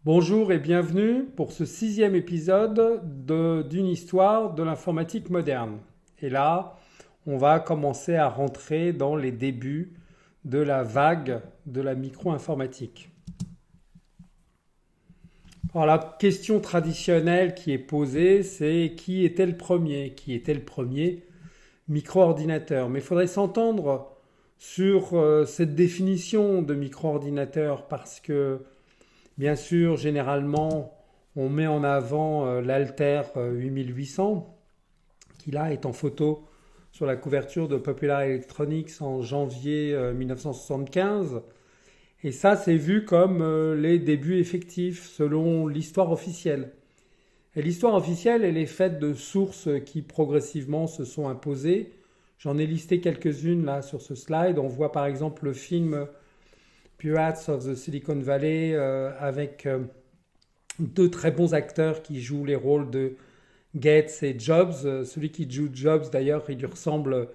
Bonjour et bienvenue pour ce 6e épisode d'une histoire de l'informatique moderne. Et là, on va commencer à rentrer dans les débuts de la vague de la micro-informatique. Alors la question traditionnelle qui est posée, c'est qui était le premier? Qui était le premier micro-ordinateur? Mais il faudrait s'entendre sur cette définition de micro-ordinateur parce que bien sûr, généralement, on met en avant l'Altair 8800, qui là est en photo sur la couverture de Popular Electronics en janvier 1975. Et ça, c'est vu comme les débuts effectifs selon l'histoire officielle. Et l'histoire officielle, elle est faite de sources qui progressivement se sont imposées. J'en ai listé quelques-unes là sur ce slide. On voit par exemple le film Pirates of the Silicon Valley avec deux très bons acteurs qui jouent les rôles de Gates et Jobs. Celui qui joue Jobs d'ailleurs, il lui ressemble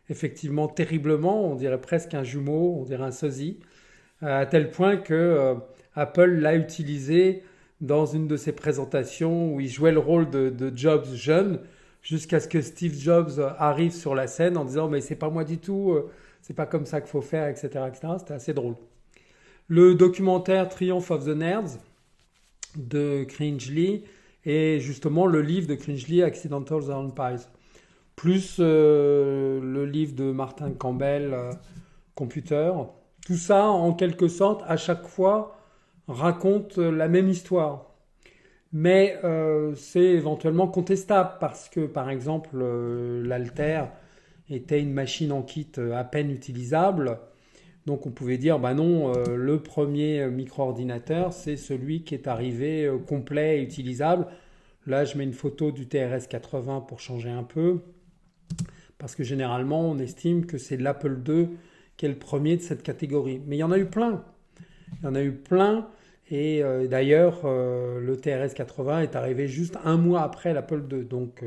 effectivement terriblement, on dirait presque un jumeau, on dirait un sosie, à tel point que Apple l'a utilisé dans une de ses présentations où il jouait le rôle de Jobs jeune jusqu'à ce que Steve Jobs arrive sur la scène en disant mais c'est pas moi du tout, c'est pas comme ça qu'il faut faire, etc., etc. C'était assez drôle. Le documentaire Triumph of the Nerds de Cringely et justement le livre de Cringely Accidental Empires, plus le livre de Martin Campbell Computer. Tout ça, en quelque sorte, à chaque fois, raconte la même histoire. Mais c'est éventuellement contestable parce que, par exemple, l'Altair était une machine en kit à peine utilisable. Donc on pouvait dire, bah non, le premier micro-ordinateur, c'est celui qui est arrivé complet et utilisable. Là, je mets une photo du TRS-80 pour changer un peu, parce que généralement, on estime que c'est l'Apple II qui est le premier de cette catégorie. Mais il y en a eu plein. Il y en a eu plein. Et d'ailleurs, le TRS-80 est arrivé juste un mois après l'Apple II. Donc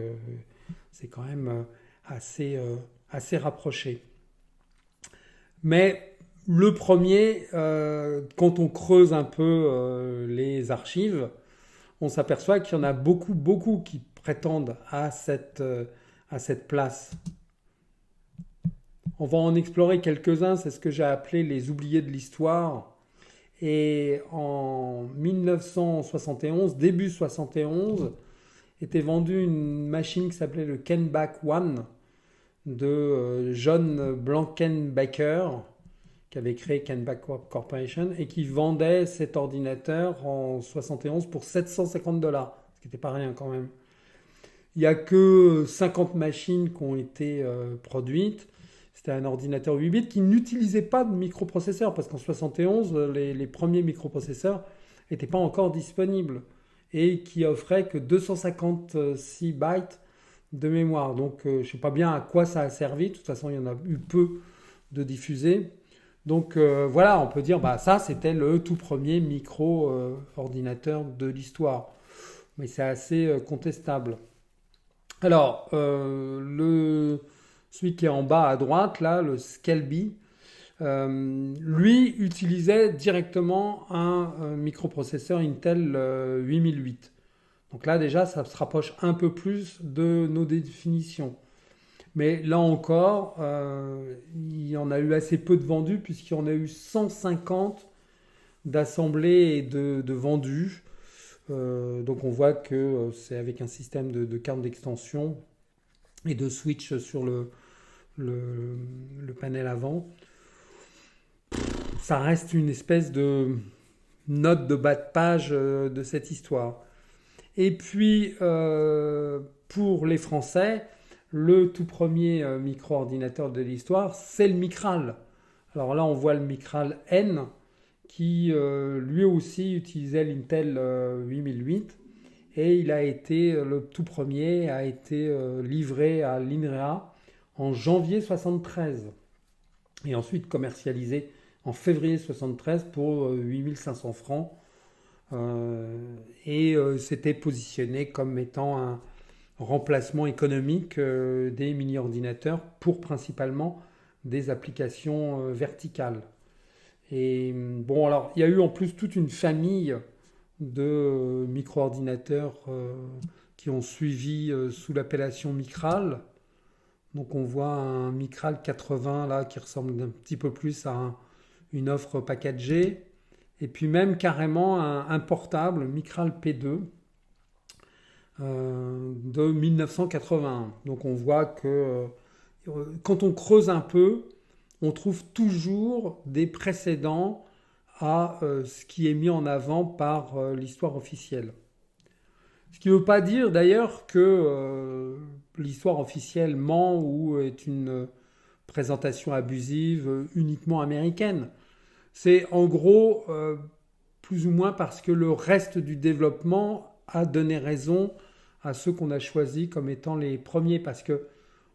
c'est quand même assez rapproché. Mais le premier, quand on creuse un peu les archives, on s'aperçoit qu'il y en a beaucoup, beaucoup qui prétendent à cette place. On va en explorer quelques-uns, c'est ce que j'ai appelé les oubliés de l'histoire. Et en 1971, début 71, était vendue une machine qui s'appelait le Kenback One de John Blankenbaker, qui avait créé Kenback Corporation et qui vendait cet ordinateur en 71 pour 750 $, ce qui n'était pas rien quand même. Il n'y a que 50 machines qui ont été produites. C'était un ordinateur 8 bits qui n'utilisait pas de microprocesseur parce qu'en 71, les premiers microprocesseurs n'étaient pas encore disponibles et qui offraient que 256 bytes de mémoire. Donc je ne sais pas bien à quoi ça a servi. De toute façon, il y en a eu peu de diffusés. Donc voilà, on peut dire bah ça c'était le tout premier micro-ordinateur de l'histoire. Mais c'est assez contestable. Alors, celui qui est en bas à droite, là, le Skelby, lui utilisait directement un microprocesseur Intel 8008. Donc là déjà, ça se rapproche un peu plus de nos définitions. Mais là encore, il y en a eu assez peu de vendus puisqu'il y en a eu 150 d'assemblés et de vendus. Donc on voit que c'est avec un système de carte d'extension et de switch sur le panel avant. Ça reste une espèce de note de bas de page de cette histoire. Et puis pour les Français, le tout premier micro-ordinateur de l'histoire, c'est le Micral. Alors là, on voit le Micral N qui lui aussi utilisait l'Intel 8008 et il a été le tout premier a été livré à l'INREA en janvier 73 et ensuite commercialisé en février 73 pour 8500 francs et c'était positionné comme étant un remplacement économique des mini-ordinateurs pour principalement des applications verticales. Et bon, alors, il y a eu en plus toute une famille de micro-ordinateurs qui ont suivi sous l'appellation Micral. Donc on voit un Micral 80 là qui ressemble un petit peu plus à une offre packagée. Et puis même carrément un portable Micral P2 de 1981. Donc on voit que quand on creuse un peu, on trouve toujours des précédents à ce qui est mis en avant par l'histoire officielle. Ce qui ne veut pas dire d'ailleurs que l'histoire officielle ment ou est une présentation abusive uniquement américaine. C'est en gros plus ou moins parce que le reste du développement a donné raison à ceux qu'on a choisis comme étant les premiers. Parce que,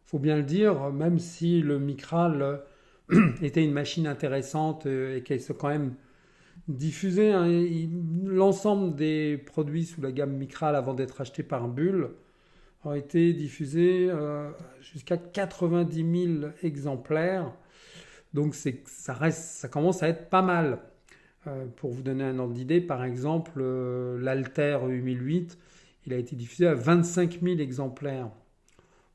faut bien le dire, même si le Micral était une machine intéressante et qu'elle s'est quand même diffusée, hein, l'ensemble des produits sous la gamme Micral avant d'être achetés par Bull ont été diffusés jusqu'à 90 000 exemplaires. Donc ça commence à être pas mal. Pour vous donner un ordre d'idée, par exemple, l'Alter 8008, il a été diffusé à 25 000 exemplaires.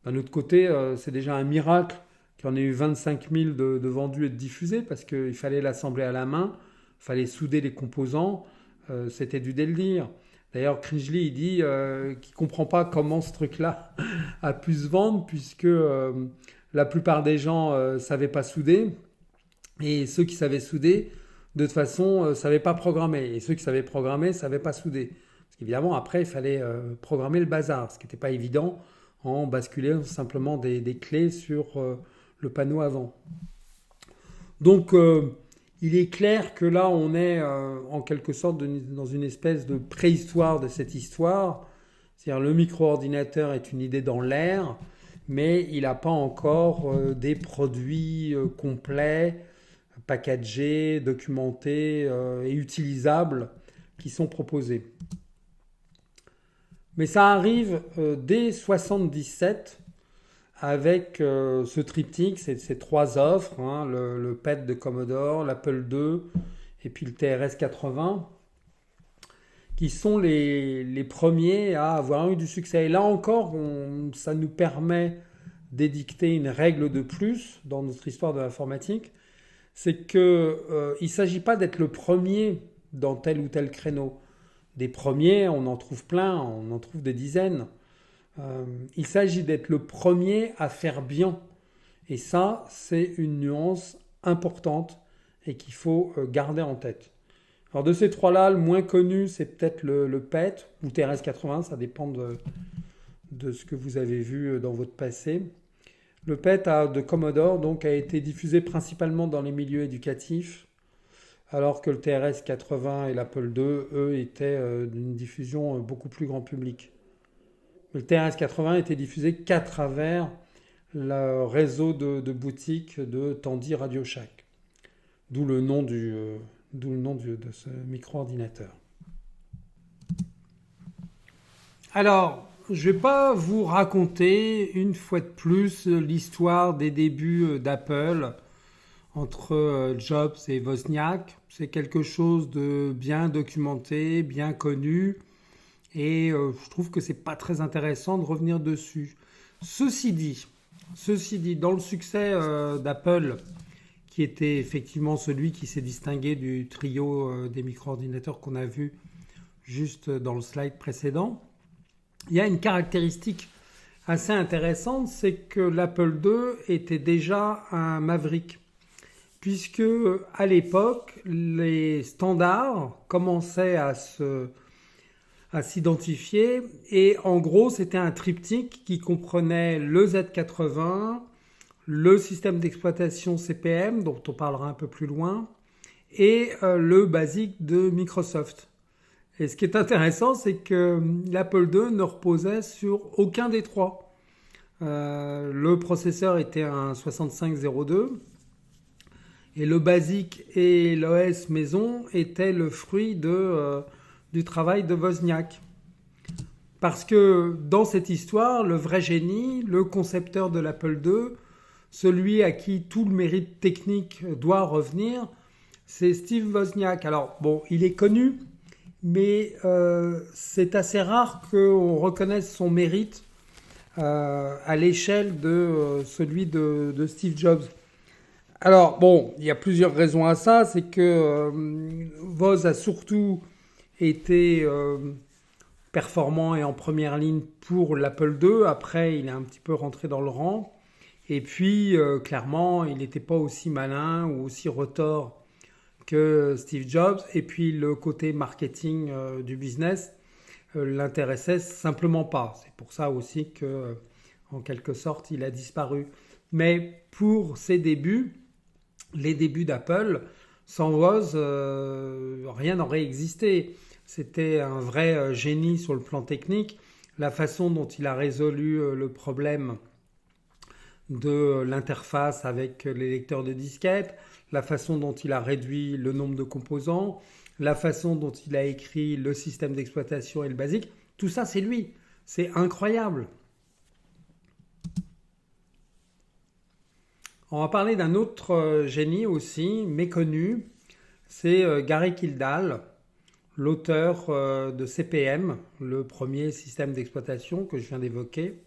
D'un autre côté, c'est déjà un miracle qu'il y en ait eu 25 000 de vendus et de diffusés parce qu'il fallait l'assembler à la main, il fallait souder les composants, c'était du délire. D'ailleurs, Cringely, il dit qu'il ne comprend pas comment ce truc-là a pu se vendre puisque la plupart des gens ne savaient pas souder et ceux qui savaient souder, de toute façon, ne savaient pas programmer. Et ceux qui savaient programmer ne savaient pas souder. Parce qu'évidemment, après, il fallait programmer le bazar, ce qui n'était pas évident en basculant simplement des clés sur le panneau avant. Donc, il est clair que là, on est en quelque sorte dans une espèce de préhistoire de cette histoire. C'est-à-dire le micro-ordinateur est une idée dans l'air, mais il n'a pas encore des produits complets, packagés, documentés et utilisables qui sont proposés. Mais ça arrive dès 1977 avec ce triptyque, ces trois offres, hein, le PET de Commodore, l'Apple II et puis le TRS-80, qui sont les premiers à avoir eu du succès. Et là encore, ça nous permet d'édicter une règle de plus dans notre histoire de l'informatique, c'est qu'il ne s'agit pas d'être le premier dans tel ou tel créneau. Des premiers, on en trouve plein, on en trouve des dizaines. Il s'agit d'être le premier à faire bien. Et ça, c'est une nuance importante et qu'il faut garder en tête. Alors de ces trois-là, le moins connu, c'est peut-être le PET ou TRS-80, ça dépend de ce que vous avez vu dans votre passé. Le PET de Commodore donc, a été diffusé principalement dans les milieux éducatifs, alors que le TRS-80 et l'Apple II, eux, étaient d'une diffusion beaucoup plus grand public. Le TRS-80 était diffusé qu'à travers le réseau de boutiques de Tandy Radio Shack, d'où le nom de ce micro-ordinateur. Alors, je ne vais pas vous raconter une fois de plus l'histoire des débuts d'Apple entre Jobs et Wozniak. C'est quelque chose de bien documenté, bien connu, et je trouve que c'est pas très intéressant de revenir dessus. Ceci dit, dans le succès d'Apple, qui était effectivement celui qui s'est distingué du trio des micro-ordinateurs qu'on a vu juste dans le slide précédent, il y a une caractéristique assez intéressante, c'est que l'Apple II était déjà un maverick, puisque à l'époque, les standards commençaient à s'identifier, et en gros, c'était un triptyque qui comprenait le Z80, le système d'exploitation CP/M, dont on parlera un peu plus loin, et le BASIC de Microsoft. Et ce qui est intéressant, c'est que l'Apple II ne reposait sur aucun des trois. Le processeur était un 6502 et le BASIC et l'OS maison étaient le fruit du travail de Wozniak. Parce que dans cette histoire, le vrai génie, le concepteur de l'Apple II, celui à qui tout le mérite technique doit revenir, c'est Steve Wozniak. Alors bon, il est connu, mais c'est assez rare qu'on reconnaisse son mérite à l'échelle de celui de Steve Jobs. Alors, bon, il y a plusieurs raisons à ça. C'est que Woz a surtout été performant et en première ligne pour l'Apple II. Après, il est un petit peu rentré dans le rang. Et puis, clairement, il n'était pas aussi malin ou aussi retors que Steve Jobs. Et puis, le côté marketing du business l'intéressait simplement pas. C'est pour ça aussi que, en quelque sorte, il a disparu. Mais pour ses débuts, les débuts d'Apple, sans Woz, rien n'aurait existé. C'était un vrai génie sur le plan technique. La façon dont il a résolu le problème de l'interface avec les lecteurs de disquettes, la façon dont il a réduit le nombre de composants, la façon dont il a écrit le système d'exploitation et le basique, tout ça c'est lui. C'est incroyable. On va parler d'un autre génie aussi, méconnu, c'est Gary Kildall, l'auteur de CP/M, le premier système d'exploitation que je viens d'évoquer,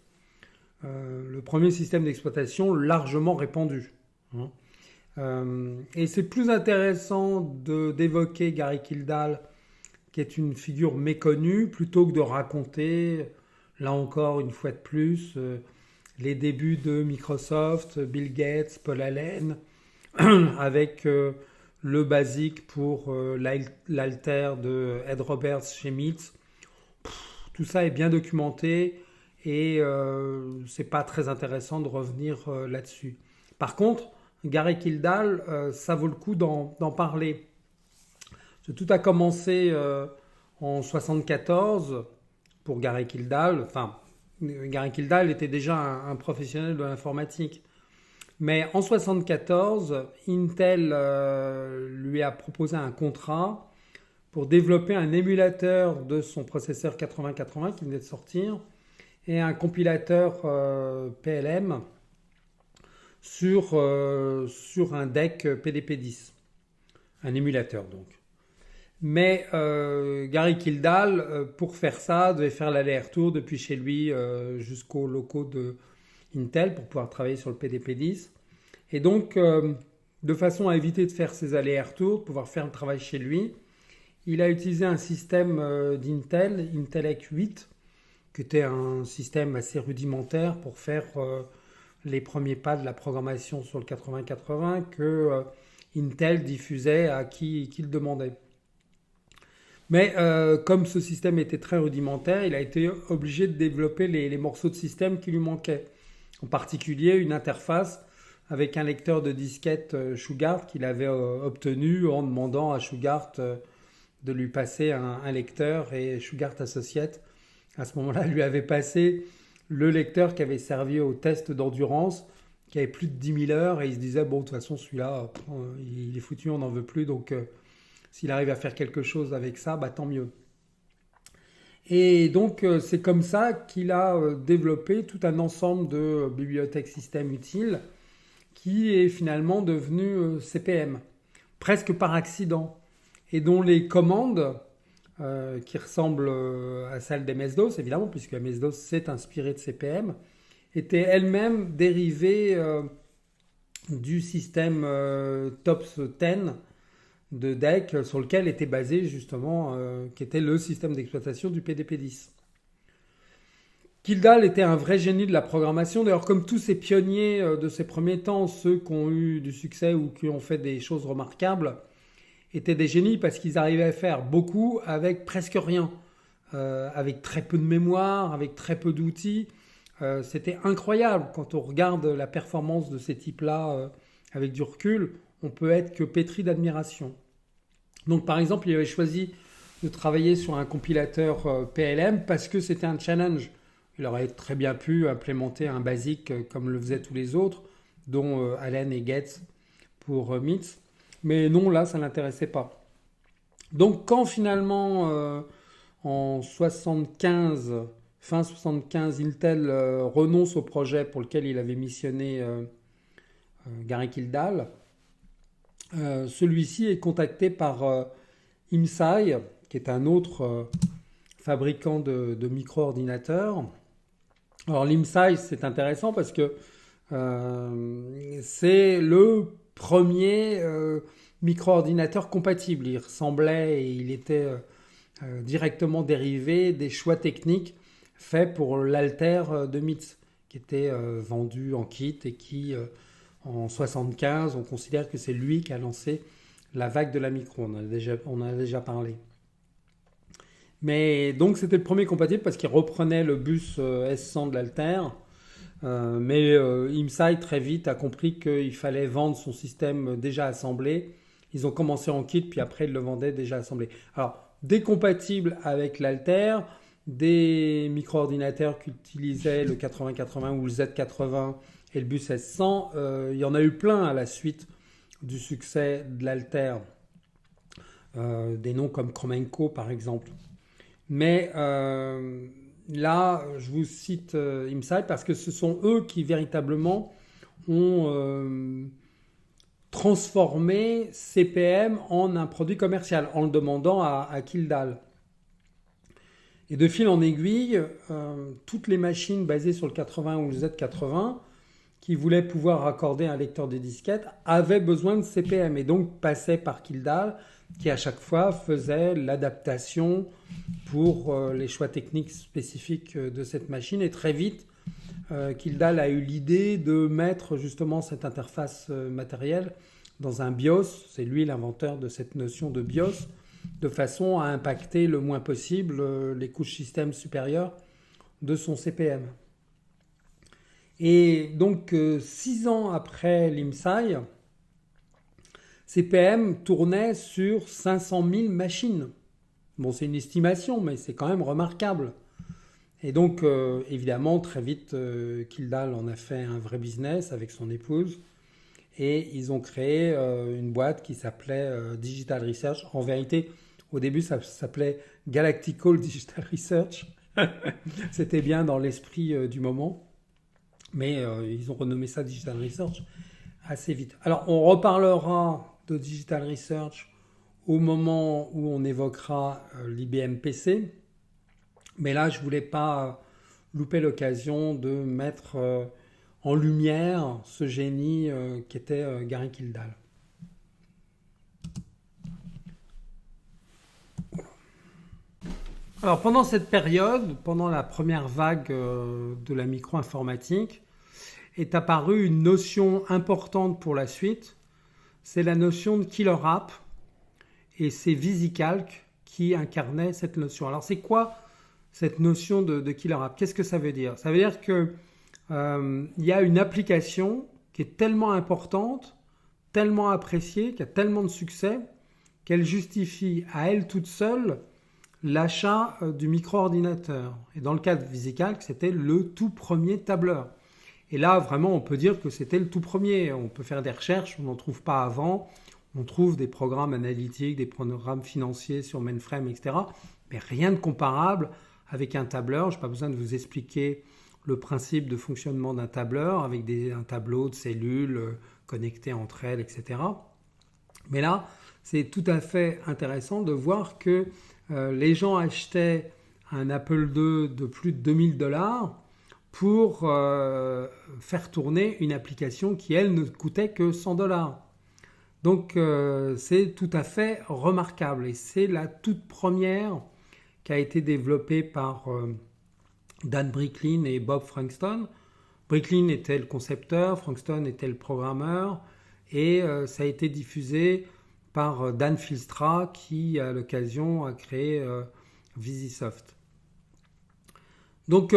le premier système d'exploitation largement répandu. Hein. Et c'est plus intéressant d'évoquer Gary Kildall, qui est une figure méconnue, plutôt que de raconter, là encore une fois de plus, les débuts de Microsoft, Bill Gates, Paul Allen, avec le basique pour l'alter de Ed Roberts chez MIT. Tout ça est bien documenté et c'est pas très intéressant de revenir là-dessus. Par contre, Gary Kildall, ça vaut le coup d'en parler. Tout a commencé en 74 pour Gary Kildall. Enfin, Gary Kildall était déjà un professionnel de l'informatique. Mais en 74, Intel lui a proposé un contrat pour développer un émulateur de son processeur 8080 qui venait de sortir et un compilateur PLM sur un deck PDP-10. Un émulateur donc. Mais Gary Kildall, pour faire ça, devait faire l'aller-retour depuis chez lui jusqu'aux locaux de Intel pour pouvoir travailler sur le PDP-10. Et donc, de façon à éviter de faire ces allers-retours, pouvoir faire le travail chez lui, il a utilisé un système d'Intel, Intelec 8, qui était un système assez rudimentaire pour faire les premiers pas de la programmation sur le 8080 que Intel diffusait à qui le demandait. Mais comme ce système était très rudimentaire, il a été obligé de développer les morceaux de système qui lui manquaient. En particulier une interface avec un lecteur de disquette Shugart qu'il avait obtenu en demandant à Shugart de lui passer un lecteur, et Shugart Associates à ce moment-là lui avait passé le lecteur qui avait servi au test d'endurance, qui avait plus de 10 000 heures, et il se disait bon, de toute façon celui-là il est foutu, on n'en veut plus, donc s'il arrive à faire quelque chose avec ça, bah tant mieux. Et donc c'est comme ça qu'il a développé tout un ensemble de bibliothèques système utiles qui est finalement devenu CP/M, presque par accident, et dont les commandes, qui ressemblent à celles d'MS-DOS, évidemment, puisque MS-DOS s'est inspiré de CP/M, étaient elles-mêmes dérivées du système TOPS 10 de DEC, sur lequel était basé justement, qui était le système d'exploitation du PDP-10. Kildall était un vrai génie de la programmation. D'ailleurs, comme tous ces pionniers de ces premiers temps, ceux qui ont eu du succès ou qui ont fait des choses remarquables, étaient des génies parce qu'ils arrivaient à faire beaucoup avec presque rien, avec très peu de mémoire, avec très peu d'outils. C'était incroyable quand on regarde la performance de ces types-là avec du recul. On peut être que pétri d'admiration. Donc, par exemple, il avait choisi de travailler sur un compilateur PLM parce que c'était un challenge. Il aurait très bien pu implémenter un basique comme le faisaient tous les autres, dont Allen et Gates pour MIT. Mais non, là, ça ne l'intéressait pas. Donc, quand finalement, en 75, fin 75, Intel renonce au projet pour lequel il avait missionné Gary Kildall, celui-ci est contacté par IMSAI, qui est un autre fabricant de micro-ordinateurs. Alors l'ImSize, c'est intéressant parce que c'est le premier micro-ordinateur compatible. Il ressemblait et il était directement dérivé des choix techniques faits pour l'Alter de MITS, qui était vendu en kit et qui, en 75, on considère que c'est lui qui a lancé la vague de la micro. On en a déjà parlé. Mais donc c'était le premier compatible parce qu'il reprenait le bus S100 de l'Alter. Mais ImSight très vite a compris qu'il fallait vendre son système déjà assemblé. Ils ont commencé en kit, puis après ils le vendaient déjà assemblé. Alors, des compatibles avec l'Alter, des micro-ordinateurs qui utilisaient le 8080 ou le Z80 et le bus S100, il y en a eu plein à la suite du succès de l'Alter. Des noms comme Chromenco par exemple. Mais là, je vous cite ImSight parce que ce sont eux qui véritablement ont transformé CPM en un produit commercial en le demandant à Kildall. Et de fil en aiguille, toutes les machines basées sur le 80 ou le Z80 qui voulaient pouvoir raccorder un lecteur de disquette avaient besoin de CPM et donc passaient par Kildall qui à chaque fois faisait l'adaptation pour les choix techniques spécifiques de cette machine. Et très vite, Kildall a eu l'idée de mettre justement cette interface matérielle dans un BIOS. C'est lui l'inventeur de cette notion de BIOS, de façon à impacter le moins possible les couches système supérieures de son CPM. Et donc, 6 ans après l'ImSight, CPM tournait sur 500 000 machines. Bon, c'est une estimation, mais c'est quand même remarquable. Et donc, évidemment, très vite, Kildall en a fait un vrai business avec son épouse. Et ils ont créé une boîte qui s'appelait Digital Research. En vérité, au début, ça s'appelait Galactical Digital Research. C'était bien dans l'esprit du moment. Mais ils ont renommé ça Digital Research assez vite. Alors, on reparlera de Digital Research au moment où on évoquera l'IBM PC. Mais là, je ne voulais pas louper l'occasion de mettre en lumière ce génie qui était Gary Kildall. Alors, pendant cette période, pendant la première vague de la micro-informatique, est apparue une notion importante pour la suite. C'est la notion de killer app et c'est VisiCalc qui incarnait cette notion. Alors c'est quoi cette notion de killer app? Qu'est-ce que ça veut dire? Ça veut dire que y a une application qui est tellement importante, tellement appréciée, qui a tellement de succès qu'elle justifie à elle toute seule l'achat du micro-ordinateur. Et dans le cas de VisiCalc, c'était le tout premier tableur. Et là, vraiment, on peut dire que c'était le tout premier. On peut faire des recherches, on n'en trouve pas avant. On trouve des programmes analytiques, des programmes financiers sur mainframe, etc. Mais rien de comparable avec un tableur. Je n'ai pas besoin de vous expliquer le principe de fonctionnement d'un tableur avec un tableau de cellules connectées entre elles, etc. Mais là, c'est tout à fait intéressant de voir que les gens achetaient un Apple II de plus de $2000 pour faire tourner une application qui, elle, ne coûtait que $100. Donc, c'est tout à fait remarquable. Et c'est la toute première qui a été développée par Dan Bricklin et Bob Frankston. Bricklin était le concepteur, Frankston était le programmeur. Et ça a été diffusé par Dan Filstra qui, à l'occasion, a créé VisiSoft. Donc,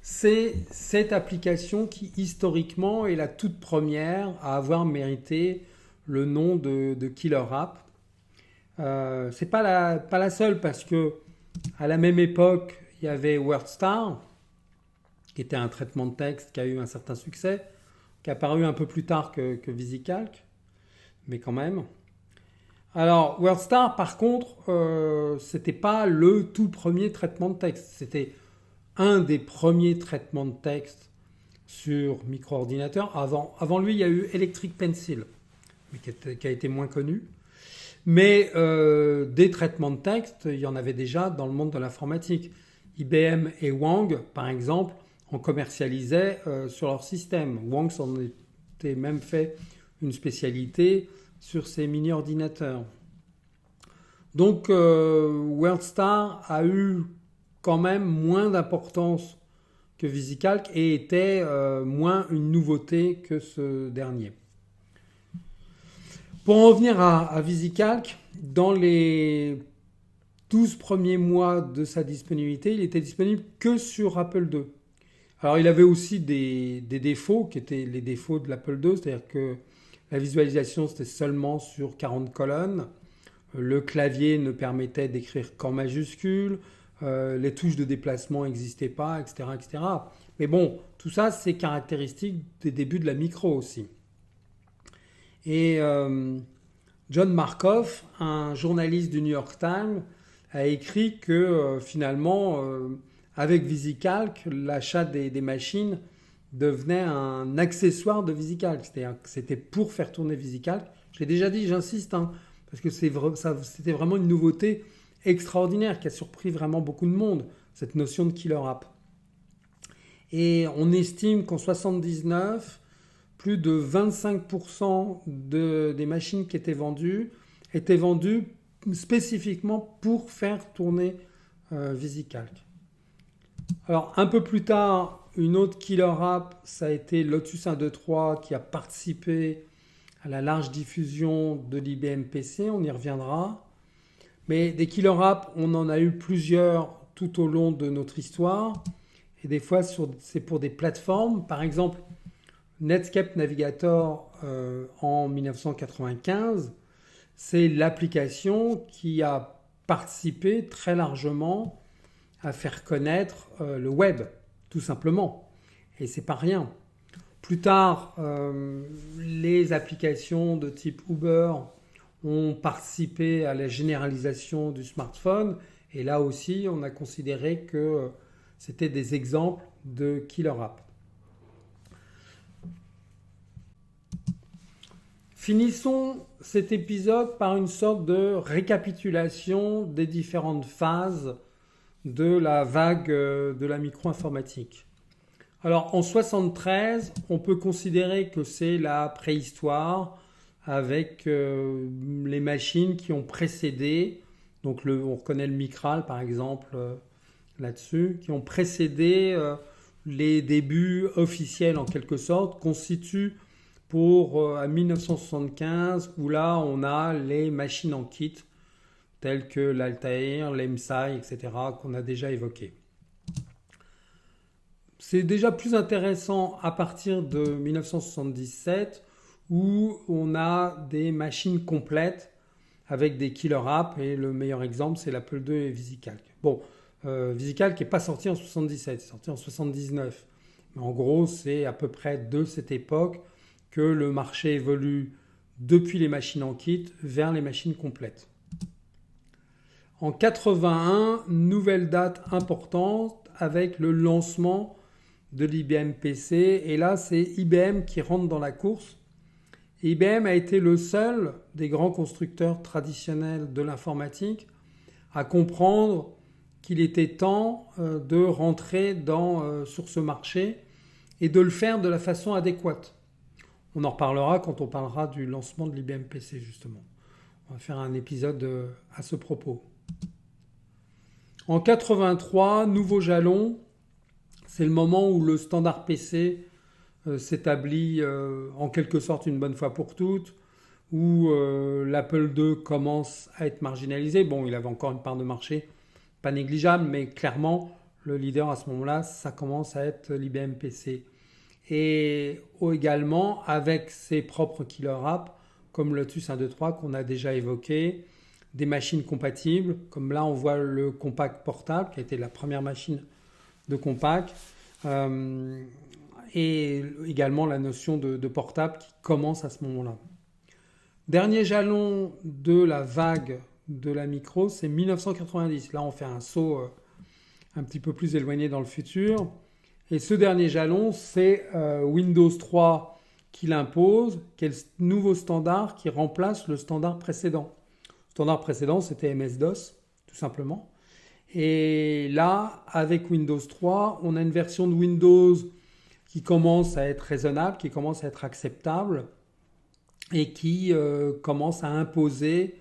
c'est cette application qui, historiquement, est la toute première à avoir mérité le nom de Killer App. C'est pas la seule parce que à la même époque, il y avait WordStar, qui était un traitement de texte qui a eu un certain succès, qui est apparu un peu plus tard que VisiCalc, mais quand même. Alors, WordStar, par contre, c'était pas le tout premier traitement de texte. C'était un des premiers traitements de texte sur micro-ordinateur. Avant lui, il y a eu Electric Pencil, mais qui a été moins connu. Mais des traitements de texte, il y en avait déjà dans le monde de l'informatique. IBM et Wang, par exemple, en commercialisaient sur leur système. Wang s'en était même fait une spécialité sur ses mini-ordinateurs. Donc WordStar a eu quand même moins d'importance que VisiCalc et était moins une nouveauté que ce dernier. Pour en revenir à VisiCalc, dans les 12 premiers mois de sa disponibilité, il était disponible que sur Apple II. Alors il avait aussi des défauts qui étaient les défauts de l'Apple II, c'est-à-dire que la visualisation c'était seulement sur 40 colonnes, le clavier ne permettait d'écrire qu'en majuscules, les touches de déplacement n'existaient pas, etc., etc. Mais bon, tout ça c'est caractéristique des débuts de la micro aussi. Et John Markoff, un journaliste du New York Times, a écrit que finalement, avec VisiCalc, l'achat des machines devenait un accessoire de VisiCalc. C'est-à-dire que c'était pour faire tourner VisiCalc. Je l'ai déjà dit, j'insiste, parce que c'était vraiment une nouveauté extraordinaire qui a surpris vraiment beaucoup de monde, cette notion de killer app. Et on estime qu'en 1979, plus de 25% des machines qui étaient vendues spécifiquement pour faire tourner VisiCalc. Alors un peu plus tard, une autre killer app, ça a été Lotus 1.2.3 qui a participé à la large diffusion de l'IBM PC, on y reviendra. Mais des killer apps, on en a eu plusieurs tout au long de notre histoire. Et des fois, c'est pour des plateformes. Par exemple, Netscape Navigator en 1995, c'est l'application qui a participé très largement à faire connaître le web, tout simplement. Et c'est pas rien. Plus tard, les applications de type Uber ont participé à la généralisation du smartphone. Et là aussi, on a considéré que c'était des exemples de killer apps. Finissons cet épisode par une sorte de récapitulation des différentes phases de la vague de la micro-informatique. Alors en 1973, on peut considérer que c'est la préhistoire avec les machines qui ont précédé, donc on reconnaît le Micral par exemple là-dessus, qui ont précédé les débuts officiels en quelque sorte, constituent pour à 1975 où là on a les machines en kit telles que l'Altair, l'EMSI, etc. qu'on a déjà évoquées. C'est déjà plus intéressant à partir de 1977 où on a des machines complètes avec des killer apps et le meilleur exemple c'est l'Apple II et VisiCalc. Bon, VisiCalc n'est pas sorti en 77, c'est sorti en 79. Mais en gros c'est à peu près de cette époque que le marché évolue depuis les machines en kit vers les machines complètes. En 81, nouvelle date importante avec le lancement de l'IBM PC. Et là, c'est IBM qui rentre dans la course. Et IBM a été le seul des grands constructeurs traditionnels de l'informatique à comprendre qu'il était temps de rentrer sur ce marché et de le faire de la façon adéquate. On en reparlera quand on parlera du lancement de l'IBM PC justement. On va faire un épisode à ce propos. En 83, nouveau jalon, c'est le moment où le standard PC s'établit en quelque sorte une bonne fois pour toutes, où l'Apple II commence à être marginalisé. Bon, il avait encore une part de marché pas négligeable, mais clairement, le leader à ce moment-là, ça commence à être l'IBM PC. Et également avec ses propres killer apps, comme Lotus 1.2.3 qu'on a déjà évoqué, des machines compatibles, comme là on voit le Compaq portable, qui a été la première machine de Compaq, et également la notion de portable qui commence à ce moment-là. Dernier jalon de la vague de la micro, c'est 1990. Là on fait un saut un petit peu plus éloigné dans le futur. Et ce dernier jalon, c'est Windows 3 qui l'impose, qui est le nouveau standard qui remplace le standard précédent. standard précédent, c'était MS-DOS, tout simplement. Et là, avec Windows 3, on a une version de Windows qui commence à être raisonnable, qui commence à être acceptable et qui commence à imposer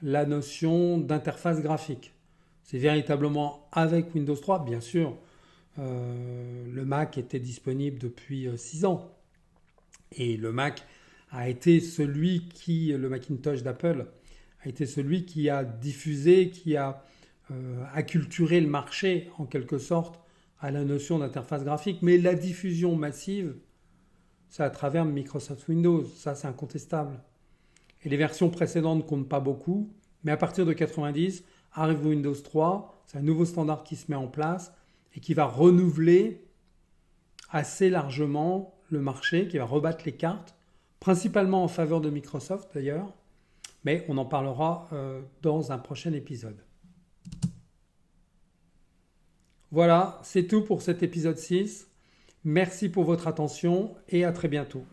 la notion d'interface graphique. C'est véritablement avec Windows 3, bien sûr, le Mac était disponible depuis 6 ans. Et le Mac a été le Macintosh d'Apple, a été celui qui a diffusé, qui a acculturé le marché, en quelque sorte, à la notion d'interface graphique. Mais la diffusion massive, c'est à travers Microsoft Windows, ça c'est incontestable. Et les versions précédentes ne comptent pas beaucoup, mais à partir de 90, arrive Windows 3, c'est un nouveau standard qui se met en place et qui va renouveler assez largement le marché, qui va rebattre les cartes, principalement en faveur de Microsoft d'ailleurs, mais on en parlera dans un prochain épisode. Voilà, c'est tout pour cet épisode 6. Merci pour votre attention et à très bientôt.